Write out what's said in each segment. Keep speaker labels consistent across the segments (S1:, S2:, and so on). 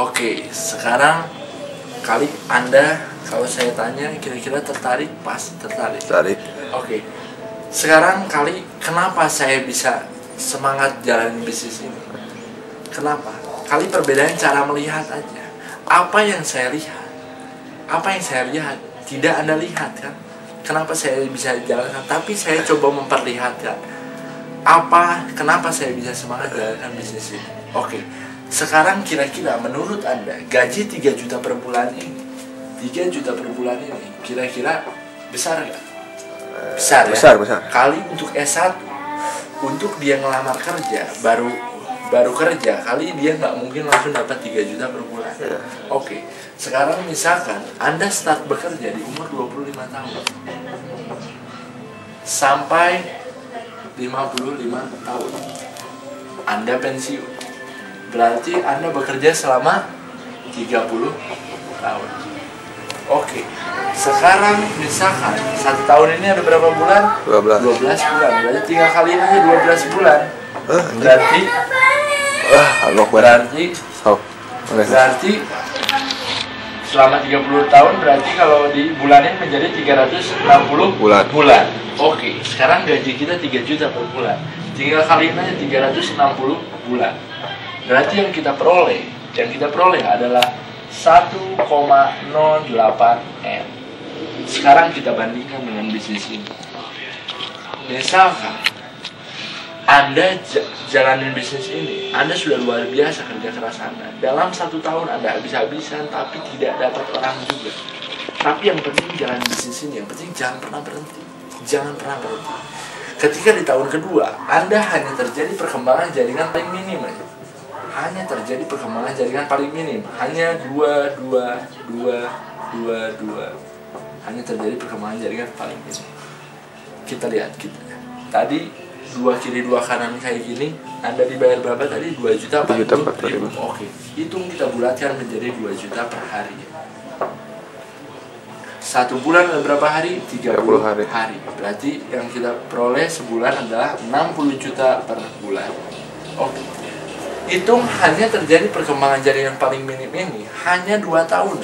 S1: Oke, sekarang kali Anda kalau saya tanya kira-kira tertarik? Pasti tertarik.
S2: Tertarik.
S1: Oke. Sekarang kali kenapa saya bisa semangat jalanin bisnis ini? Kenapa? Kali perbedaan cara melihat aja. Apa yang saya lihat? Apa yang saya lihat tidak Anda lihat kan? Kenapa saya bisa jalankan? Tapi saya coba memperlihatkan. Kenapa saya bisa semangat jalankan bisnis ini? Oke. Sekarang kira-kira menurut Anda gaji 3 juta per bulan ini, 3 juta per bulan ini kira-kira besar nggak? Besar ya? Besar. Kali untuk S1, untuk dia ngelamar kerja, baru kerja, kali dia nggak mungkin langsung dapat 3 juta per bulan. Oke. Sekarang misalkan Anda start bekerja di umur 25 tahun sampai 55 tahun Anda pensiun. Berarti Anda bekerja selama 30 tahun. Oke. Sekarang misalkan 1 tahun ini ada berapa bulan? 12 bulan. Berarti tinggal kaliin aja 12 bulan. Berarti selama 30 tahun berarti kalau dibulanin menjadi 360 bulan. Oke, sekarang gaji kita 3 juta per bulan. Tinggal kaliin aja 360 bulan. Berarti yang kita peroleh adalah 1,08 M. Sekarang kita bandingkan dengan bisnis ini. Misalkan Anda jalanin bisnis ini, Anda sudah luar biasa kerja keras Anda. Dalam 1 tahun Anda habis-habisan, tapi tidak dapat orang juga. Tapi yang penting jalan bisnis ini, yang penting jangan pernah berhenti. Jangan pernah berhenti. Ketika di tahun kedua, Anda hanya terjadi perkembangan jaringan paling minim aja. Hanya terjadi perkembangan jaringan paling minim, hanya 2. Hanya terjadi perkembangan jaringan paling minim. Kita lihat tadi 2 kiri 2 kanan kayak gini, Anda dibayar berapa tadi? 2 juta 40 ribu. Oke, hitung kita bulatkan menjadi 2 juta per hari. 1 bulan ada berapa hari? 30 hari. Berarti yang kita peroleh sebulan adalah 60 juta per bulan. Oke. Hitung hanya terjadi perkembangan jaringan paling minim ini hanya 2 tahun.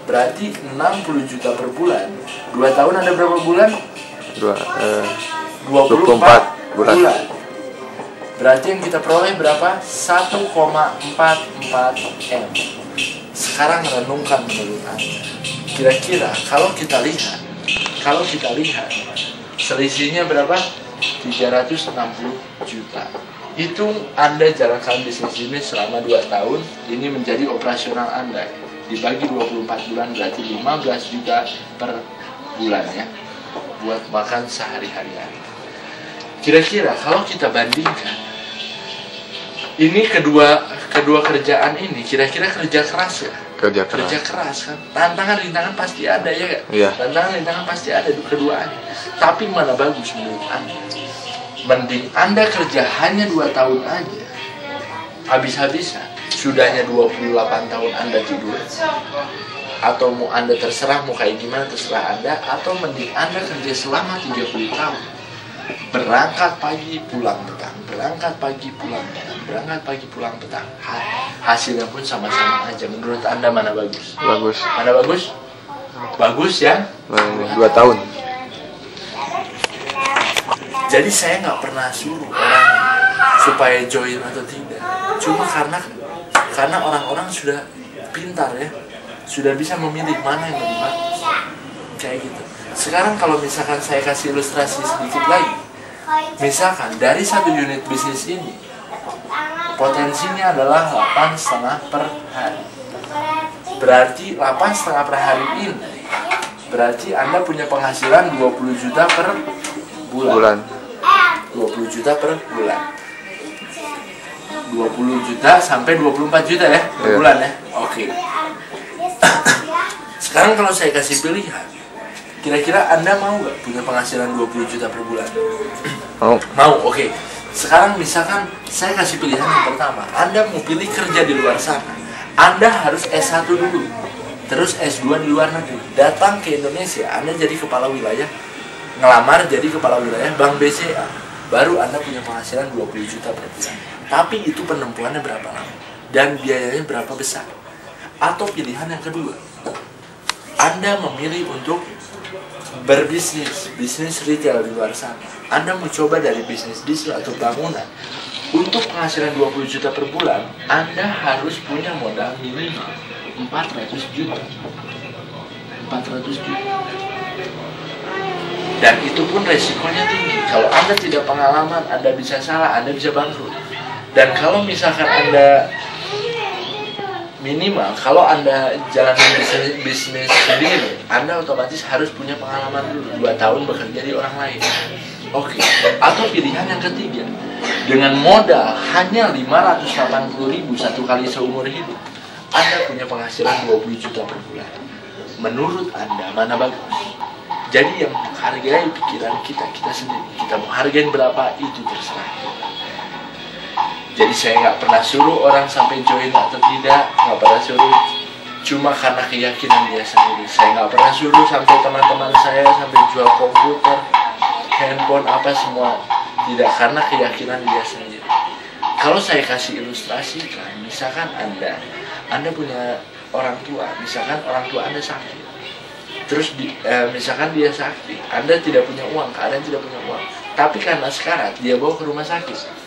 S1: Berarti 60 juta per bulan. 2 tahun ada berapa bulan? 24 bulan. Berarti yang kita peroleh berapa? 1,44 M. Sekarang renungkan menurut Anda. Kira-kira kalau kita lihat selisihnya berapa? 360 juta. Hitung Anda jalankan bisnis ini selama 2 tahun, ini menjadi operasional Anda. Dibagi 24 bulan berarti 15 juta per bulan ya. Buat makan sehari-hari. Kira-kira kalau kita bandingkan, ini kedua kerjaan ini kira-kira kerja keras ya? Kerja keras kan? Tantangan-rintangan pasti ada ya kan? Iya. Tantangan-rintangan pasti ada keduanya. Tapi mana bagus menurut Anda? Mending Anda kerja hanya 2 tahun aja, habis-habisan, sudahnya 28 tahun Anda tidur. Atau mau Anda terserah, mau kayak gimana terserah Anda. Atau mending Anda kerja selama 30 tahun, berangkat pagi pulang petang, berangkat pagi pulang petang, berangkat pagi pulang petang. Hasilnya pun sama-sama aja. Menurut Anda mana bagus? Bagus. Mana bagus? Bagus ya?
S2: 2 tahun.
S1: Jadi saya nggak pernah suruh orang supaya join atau tidak. Cuma karena orang-orang sudah pintar ya, sudah bisa memilih mana yang lebih bagus. Kayak gitu. Sekarang kalau misalkan saya kasih ilustrasi sedikit lagi, misalkan dari 1 unit bisnis ini potensinya adalah 8,5 per hari. Berarti 8,5 per hari ini berarti Anda punya penghasilan 20 juta per bulan. 20 juta per bulan. 20 juta sampai 24 juta ya per bulan ya. Oke. Sekarang kalau saya kasih pilihan, kira-kira Anda mau nggak punya penghasilan 20 juta per bulan? Mau. Oke. Sekarang misalkan saya kasih pilihan yang pertama, Anda mau pilih kerja di luar sana, Anda harus S1 dulu, terus S2 di luar negeri, datang ke Indonesia, Anda jadi kepala wilayah, ngelamar jadi kepala wilayah Bank BCA, baru Anda punya penghasilan 20 juta per bulan. Tapi itu penempuhannya berapa lama? dan biayanya berapa besar. Atau pilihan yang kedua, Anda memilih untuk bisnis retail di luar sana. Anda mencoba dari bisnis diesel atau bangunan. Untuk penghasilan 20 juta per bulan, Anda harus punya modal minimal 400 juta. 400 juta. Dan itu pun resikonya tinggi. Kalau Anda tidak pengalaman, Anda bisa salah, Anda bisa bangkrut. Dan kalau misalkan Anda minimal, kalau Anda jalankan bisnis sendiri, Anda otomatis harus punya pengalaman dulu 2 tahun bekerja di orang lain. Oke. Atau pilihan yang ketiga, dengan modal hanya 580.000 satu kali seumur hidup, Anda punya penghasilan 20 juta per bulan. Menurut Anda mana bagus? Jadi yang hargai pikiran kita sendiri. Kita mau hargain berapa itu terserah. Jadi saya nggak pernah suruh orang sampai join atau tidak, nggak pernah suruh cuma karena keyakinan dia sendiri. Saya nggak pernah suruh sampai teman-teman saya sampai jual komputer, handphone apa semua, tidak, karena keyakinan dia sendiri. Kalau saya kasih ilustrasi kan, misalkan Anda punya orang tua, misalkan orang tua Anda sakit, terus misalkan dia sakit, Anda tidak punya uang, keadaan tidak punya uang, tapi karena sekarat dia bawa ke rumah sakit.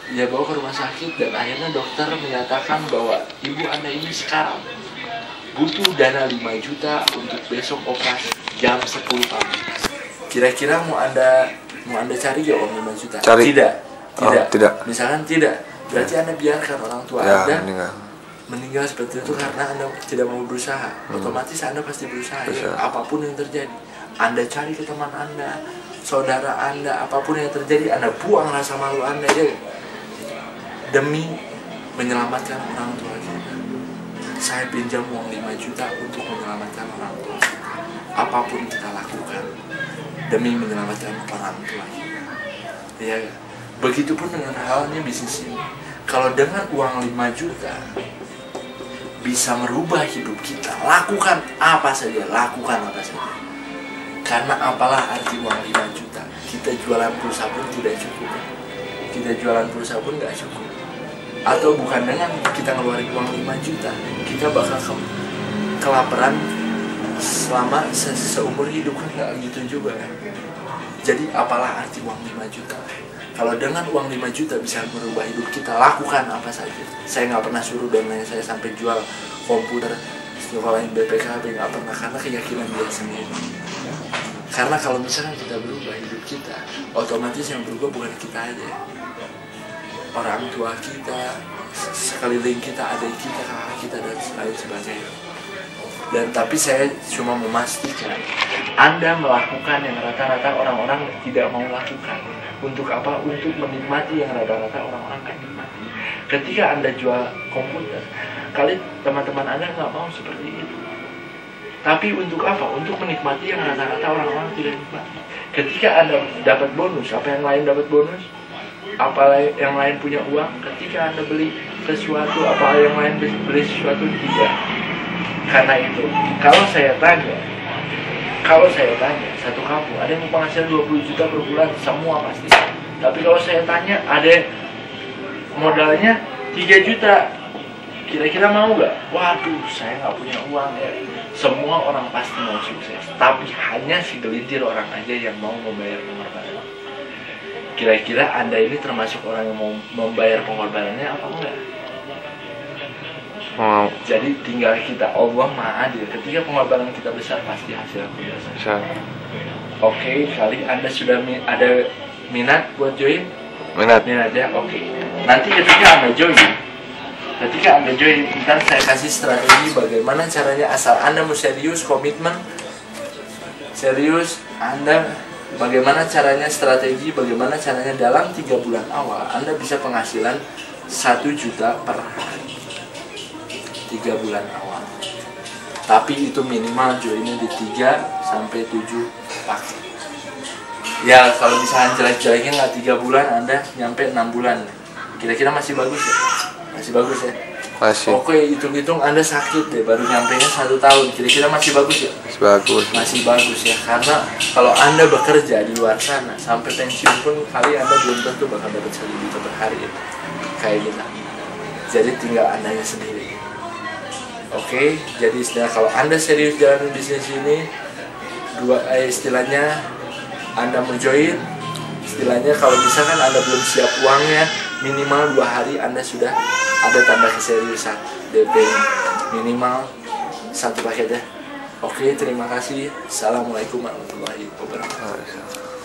S1: Dia bawa ke rumah sakit dan akhirnya dokter menyatakan bahwa ibu Anda ini sekarang butuh dana 5 juta untuk besok operasi jam 10 pagi. Kira-kira mau anda cari gak uang 5 juta?
S2: Cari.
S1: Tidak.
S2: Tidak.
S1: Misalkan tidak, berarti Anda biarkan orang tua Anda meninggal seperti itu karena Anda tidak mau berusaha. Otomatis Anda pasti berusaha. Ya, apapun yang terjadi, Anda cari ke teman Anda, saudara Anda, apapun yang terjadi, Anda buang rasa malu Anda ya, demi menyelamatkan orang tua kita. Saya pinjam uang 5 juta untuk menyelamatkan orang tua. Apapun kita lakukan demi menyelamatkan orang tua kita. Ya, begitupun dengan halnya bisnis ini. Kalau dengan uang 5 juta bisa merubah hidup kita, lakukan apa saja, Karena apalah arti uang 5 juta? Kita jualan pulsa pun tidak cukup. Kita jualan pulsa pun nggak cukup. Atau bukan dengan kita ngeluarin uang 5 juta, kita bakal kelaparan selama seumur hidup, kan nggak gitu juga kan. Jadi apalah arti uang 5 juta? Kalau dengan uang 5 juta bisa merubah hidup kita, lakukan apa saja. Saya nggak pernah suruh dananya saya sampai jual komputer, sekolahin BPKB, nggak pernah, karena keyakinan dia sendiri. Karena kalau misalnya kita berubah hidup kita, otomatis yang berubah bukan kita aja, orang tua kita, sekeliling kita, adik kita, kakak kita, dan lain sebagainya. Dan tapi saya cuma memastikan Anda melakukan yang rata-rata orang-orang tidak mau lakukan. Untuk apa? Untuk menikmati yang rata-rata orang-orang tidak nikmati. Ketika Anda jual komputer, kali teman-teman Anda nggak mau seperti itu. Tapi untuk apa? Untuk menikmati yang rata-rata orang-orang tidak nikmati. Ketika Anda dapat bonus, apa yang lain dapat bonus? Apa yang lain punya uang? Ketika Anda beli sesuatu, apa yang lain beli sesuatu? Tidak. Karena itu, kalau saya tanya satu kampung ada yang penghasilan 20 juta per bulan, semua pasti. Tapi kalau saya tanya ada modalnya 3 juta, kira-kira mau gak? Waduh, saya nggak punya uang ya. Semua orang pasti mau sukses, tapi hanya segelintir orang aja yang mau membayar pengorbanan. Kira-kira Anda ini termasuk orang yang mau membayar pengorbanannya apa enggak? Jadi tinggal kita, Allah Maha Adil. Ketika pengorbanan kita besar, pasti hasilnya besar. Oke, kali Anda sudah ada minat buat join? Minat ya, oke. Nanti ketika Anda join, ntar saya kasih strategi bagaimana caranya, asal Anda mau serius, komitmen, serius, bagaimana caranya, strategi, bagaimana caranya dalam 3 bulan awal Anda bisa penghasilan 1 juta per hari. 3 bulan awal. Tapi itu minimal joinnya di 3 sampai 7 paket. Ya kalau misalnya jelek-jeleknya nggak 3 bulan, Anda nyampe 6 bulan. Kira-kira masih bagus ya? Masih bagus ya?
S2: Masih.
S1: Oke, hitung-hitung Anda sakit deh, baru nyampenya 1 tahun. Kira-kira masih bagus ya?
S2: Masih bagus.
S1: Masih bagus ya, karena kalau Anda bekerja di luar sana sampai pensiun pun kali Anda belum tentu bakal dapat 1 juta per hari ya. Kayak gitu. Jadi tinggal Andanya sendiri. Oke, jadi istilah kalau Anda serius jalan bisnis ini, istilahnya Anda mau join, istilahnya kalau misalkan Anda belum siap uangnya, minimal 2 hari Anda sudah ada tanda keseriusan. DP minimal 1 paket ya. Oke, terima kasih. Assalamualaikum warahmatullahi wabarakatuh.